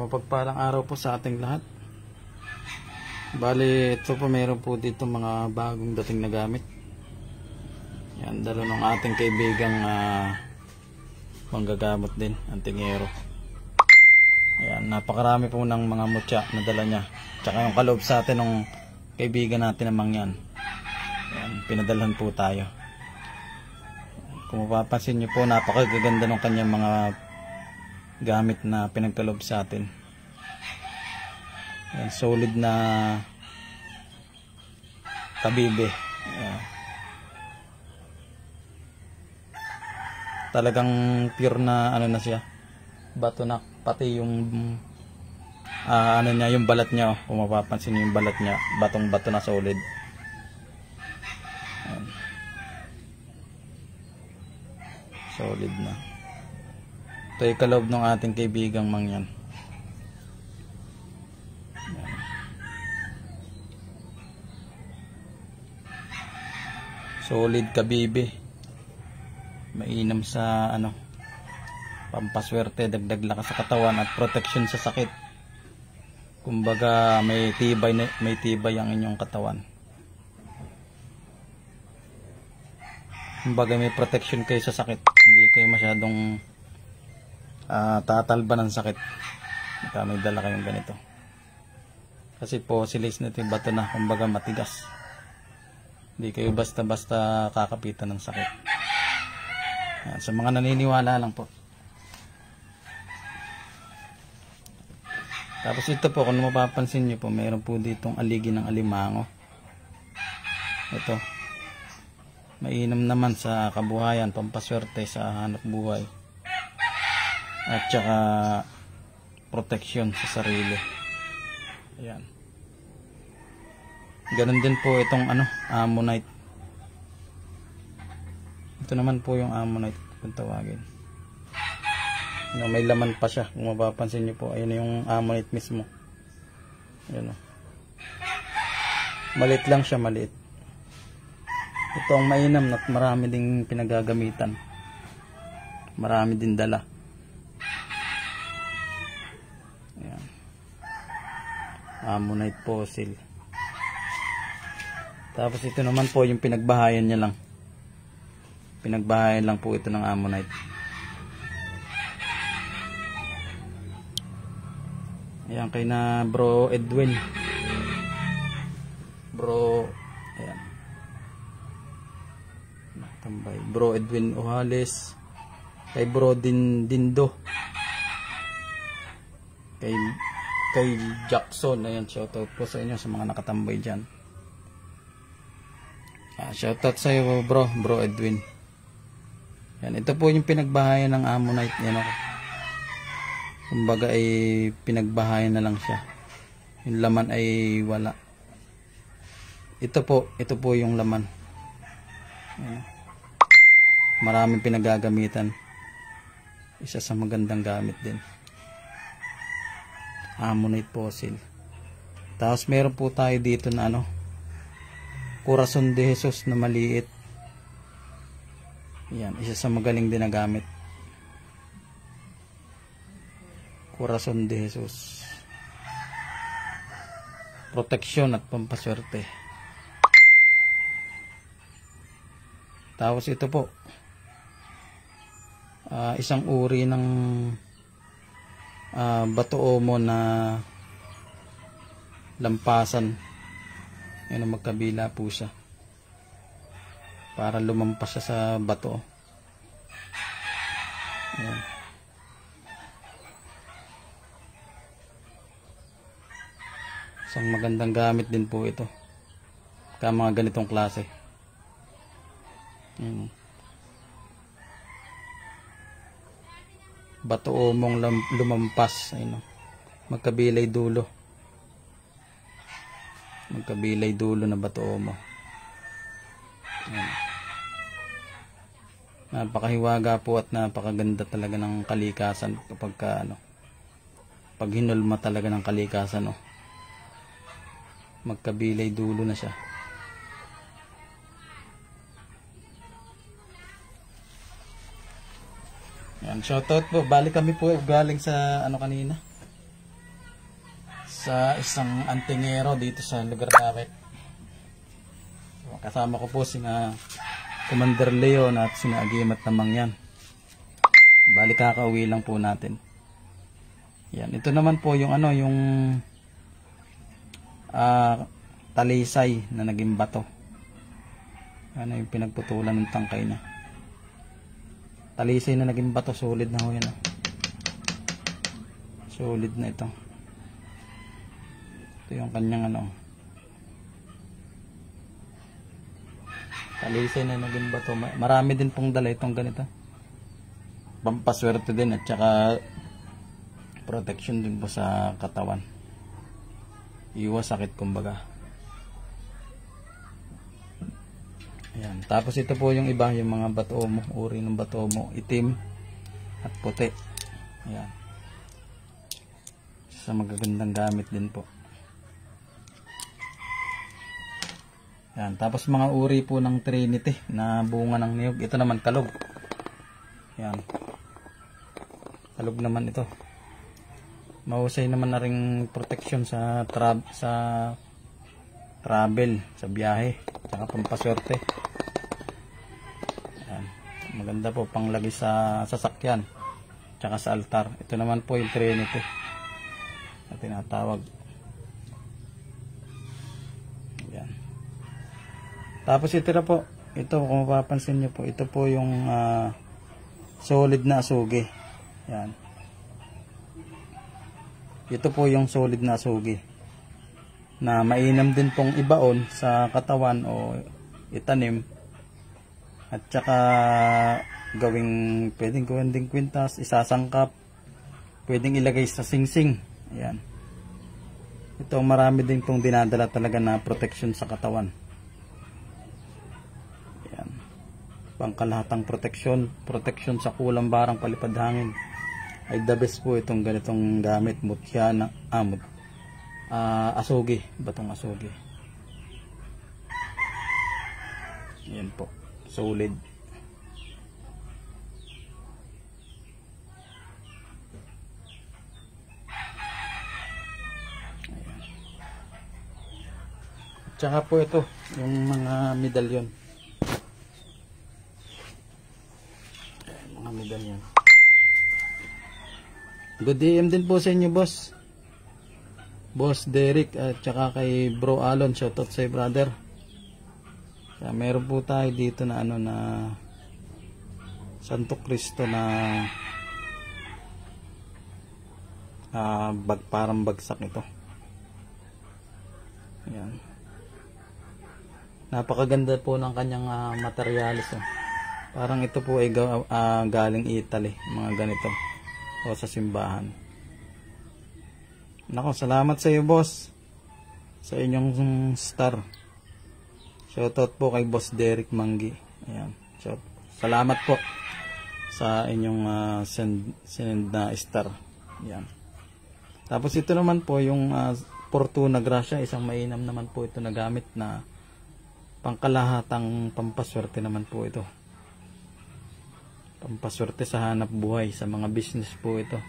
Mapagpalang araw po sa ating lahat. Bali, ito po meron po dito mga bagong dating na gamit. Yan, dalo ng ating kaibigang manggagamot din, antingero. Ayan, napakarami po ng mga mutya na dala niya. Tsaka yung kaloob sa atin ng kaibigan natin namang yan. Ayan, pinadalhan po tayo. Kung mapapansin nyo po, napakagaganda ng kanyang mga gamit na pinagkaloob sa atin. Ayan, solid na kabibe. Ayan. Talagang pure na ano na siya, bato na, pati yung ano niya, yung balat niya, kung mapapansin niyo yung balat niya, batong bato na solid. Ayan. Solid na. Ito ay kaloob ng ating kaibigang mangyan. Solid kabibe. Mainam sa ano, pampaswerte, dagdag lakas sa katawan at protection sa sakit. Kumbaga may tibay ang inyong katawan. Kumbaga may protection kayo sa sakit. Hindi kayo masyadong tatalba ng sakit. May dala kayong ganito. Kasi po silis nito yung bato na, kumbaga matigas. Hindi kayo basta-basta kakapitan ng sakit. Yan, sa mga naniniwala lang po. Tapos ito po, kung mapapansin nyo po, mayroon po ditong aligi ng alimango. Ito. Mainam naman sa kabuhayan, pampaswerte sa hanap buhay. At saka protection sa sarili. Ayan. Ganon din po itong ano, ammonite. Ito naman po yung ammonite kung tawagin. May laman pa siya, kung mapapansin nyo po. Ayun yung ammonite mismo. Ayan o. Maliit lang siya, maliit. Ito ang mainam at marami ding pinagagamitan. Marami din dala. Ayan. Ammonite fossil. Tapos ito naman po yung pinagbahayan niya lang. Pinagbahayan lang po ito ng ammonite. Ayan, kay na Bro Edwin. Ayan. Tambay. Bro Edwin Ojales. Kay Bro Dindo. Kay Jackson. Ayan, shoutout po sa inyo sa mga nakatambay dyan. Shoutout sa iyo Bro Edwin. Yan, ito po yung pinagbahayan ng ammonite. Yan ako. Kumbaga ay pinagbahayan na lang siya. Yung laman ay wala. Ito po yung laman. Yan. Maraming pinagagamitan. Isa sa magandang gamit din. Ammonite fossil. Tapos meron po tayo dito na ano, Corazon de Jesus na maliit. Yan, isa sa magaling din na gamit. Corazon de Jesus. Protection at pampaswerte. Tapos ito po, isang uri ng bato omo na lampasan. Yan, magkabila po siya. Para lumampas siya sa bato. Ayan. Isang magandang gamit din po ito. Kaya mga ganitong klase. Ayan. Bato omong lumampas. Ayan. Magkabilay dulo. Magkabilay dulo na bato omo. Ayan. Napakahiwaga po at napakaganda talaga ng kalikasan kapag pag hinulma talaga ng kalikasan, magkabilay dulo na siya. Yan, shoutout po. Balik kami po galing sa kanina. sa isang antingero dito sa lugar namin. Kasama ko po sina Commander Leon at sina Agimat na Mangyan. Bali kakauwi lang po natin. Yan, ito naman po yung ano, yung talisay na naging bato. Ano yung pinagputulan ng tangkay na. Talisay na naging bato, solid na ho yan. Solid na ito. Ito yung kanyang ano. Talisay na naging bato. Marami din pong dala itong ganito. Pampaswerte din at saka protection din po sa katawan. Iwas sakit kumbaga. Ayan. Tapos ito po yung iba, yung mga batomo, uri ng batomo, itim at puti. Ayan. Sa magagandang gamit din po. Ayan. Tapos mga uri po ng Trinity na bunga ng niyog. Ito naman kalog. Ayan. Kalog naman ito. Mahusay naman na ring protection sa travel, sa biyahe, saka pampaswerte. Ayan. Maganda po panglagay sa sasakyan, saka sa altar. Ito naman po yung Trinity na tinatawag. Ayan. Tapos ito na po, ito kung mapapansin nyo po, ito po yung solid na asugi. Ayan. Ito po yung solid na asugi na mainam din pong ibaon sa katawan o itanim at saka pwedeng gawin ding kwintas, isasangkap, pwedeng ilagay sa singsing. Ayan. Ito marami din pong dinadala talaga na protection sa katawan. Ayan. Pangkalahatang protection sa kulang barang palipad hangin. Ay the best po itong ganitong gamit, mutya na asugi, batong asugi. Yan po, solid. Ayan. Tsaka po ito, yung mga medalyon. Ayan, mga medalyon. Good DM din po sa inyo, boss. Boss Derek at saka kay Bro Alon, shoutout sa brother. Kaya meron po tayo dito na ano na Santo Cristo na parang bagsak ito. Ayan. Napakaganda po ng kanyang materialis. Parang ito po ay galing Italy, mga ganito. O sa simbahan. Nako, salamat sa iyo, boss. Sa inyong star. Shoutout po kay Boss Derek Manggi. Ayan. Salamat po sa inyong send na star. Ayan. Tapos ito naman po yung Fortuna Gracia. Isang mainam naman po ito na gamit na pangkalahatang pampaswerte naman po ito. Pampaswerte sa hanap buhay, sa mga business po ito.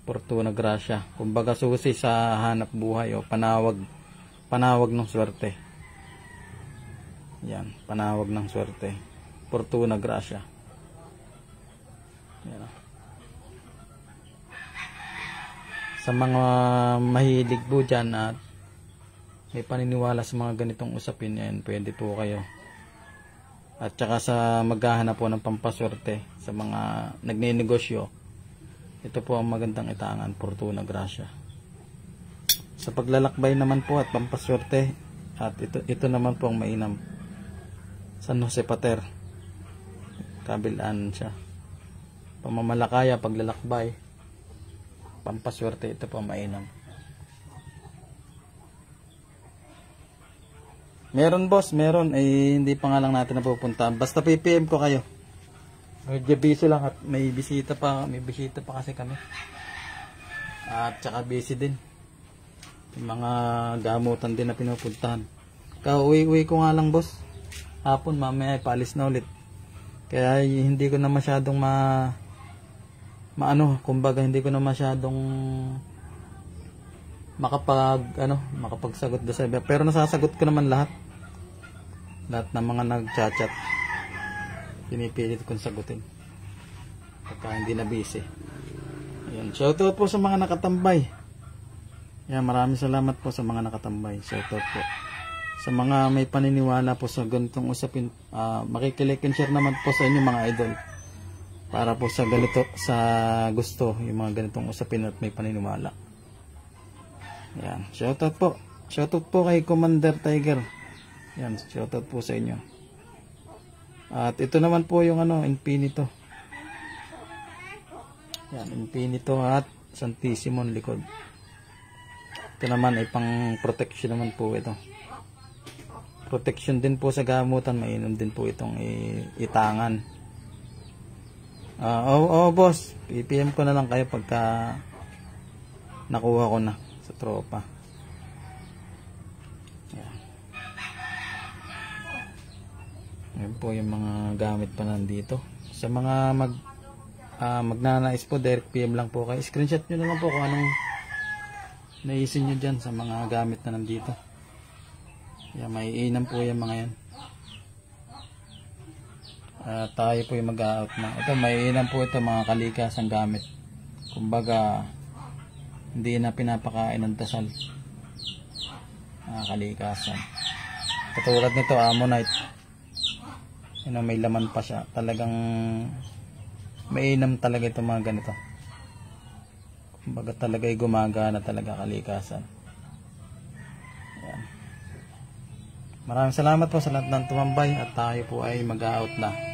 Fortuna Gracia. Kumbaga susi sa hanap buhay o panawag ng swerte. Yan, panawag ng swerte. Fortuna Gracia. Yan. Sa mga mahilig po dyan at may paniniwala sa mga ganitong usapin, yan, pwede po kayo. At saka sa maghahanap po ng pampaswerte sa mga nagninegosyo, ito po ang magandang itangan, Fortuna Gracia. Sa paglalakbay naman po at pampaswerte, at ito naman po ang mainam, San Jose Pater, kabilaan siya. Pamamalakaya, paglalakbay, pampaswerte, ito po ang mainam. Meron, boss, meron. Hindi pa nga lang natin napupuntahan. Basta PPM ko kayo. Medyo busy lang at may bisita pa kasi kami. At saka busy din. Yung mga gamutan din na pinupuntahan. Kauwi-uwi ko nga lang, boss. Hapon, mamaya paalis na ulit. Kaya hindi ko na masyadong kumbaga hindi ko na masyadong makapagsagot do sa iba. Pero nasasagot ko naman lahat ng mga nag-chat. Pinipilit kong sagutin pagka hindi na busy. Ayan, shoutout po sa mga nakatambay. Ayan, maraming salamat po sa mga nakatambay. Shoutout po sa mga may paniniwala po sa ganitong usapin. Makikilik and share naman po sa inyo mga idol, para po sa ganito, sa gusto yung mga ganitong usapin at may paniniwala. Ayan, shoutout po. Shoutout po kay Commander Tiger. Ayan, shoutout po sa inyo. At ito naman po yung Infinito. Ayan, Infinito at Santissimon likod. Ito naman ay pang protection naman po ito. Protection din po sa gamutan. Mainom din po itong itangan. Boss, PM ko na lang kayo pagka nakuha ko na sa tropa. Yan po yung mga gamit pa nandito. Sa mga magnanais po, direct PM lang po kayo. Screenshot nyo na lang po kung anong naisin nyo dyan sa mga gamit na nandito. Yan, maiinam po yung mga yan. Tayo po yung mag-out na. Ito, maiinam po ito, mga kalikas ang gamit. Kumbaga, hindi na pinapakain ng dasal. Mga kalikasan. Katulad nito, Ammonite. May laman pa siya. Talagang mainam talaga ito mga ganito. Kumbaga talaga gumagana talaga kalikasan. Ayan. Maraming salamat po sa lahat ng tumambay at tayo po ay mag-out na.